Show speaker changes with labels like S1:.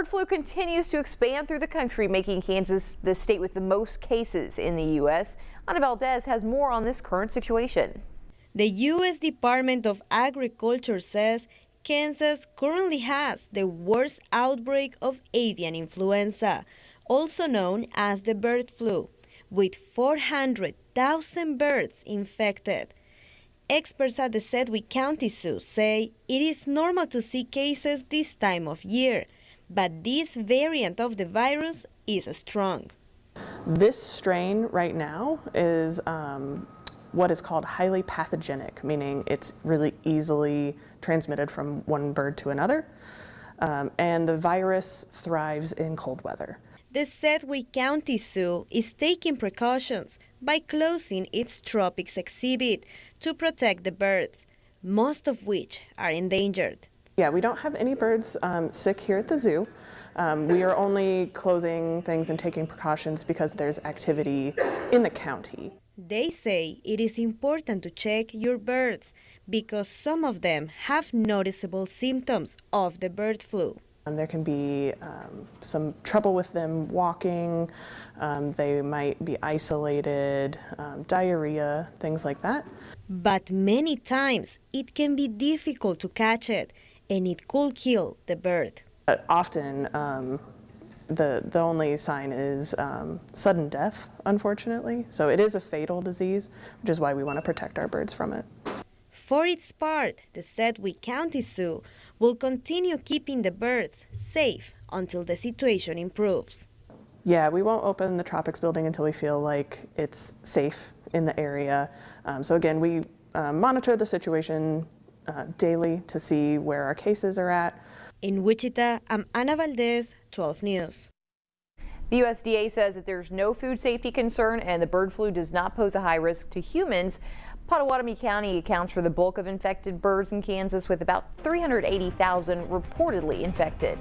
S1: Bird flu continues to expand through the country, making Kansas the state with the most cases in the U.S. Ana Valdez has more on this current situation.
S2: The U.S. Department of Agriculture says Kansas currently has the worst outbreak of avian influenza, also known as the bird flu, with 400,000 birds infected. Experts at the Sedgwick County Zoo say it is normal to see cases this time of year, but this variant of the virus is strong.
S3: This strain right now is what is called highly pathogenic, meaning it's really easily transmitted from one bird to another, and the virus thrives in cold weather.
S2: The Sedgwick County Zoo is taking precautions by closing its tropics exhibit to protect the birds, most of which are endangered.
S3: Yeah, we don't have any birds sick here at the zoo. We are only closing things and taking precautions because there's activity in the county.
S2: They say it is important to check your birds because some of them have noticeable symptoms of the bird flu.
S3: There can be some trouble with them walking, they might be isolated, diarrhea, things like that.
S2: But many times it can be difficult to catch it, and it could kill the bird.
S3: Often the only sign is sudden death, unfortunately. So it is a fatal disease, which is why we want to protect our birds from it.
S2: For its part, the Sedgwick County Zoo will continue keeping the birds safe until the situation improves.
S3: Yeah, we won't open the Tropics building until we feel like it's safe in the area. So again, we monitor the situation daily to see where our cases are at.
S2: In Wichita, I'm Ana Valdez, 12 News.
S1: The USDA says that there's no food safety concern and the bird flu does not pose a high risk to humans. Pottawatomie County accounts for the bulk of infected birds in Kansas, with about 380,000 reportedly infected.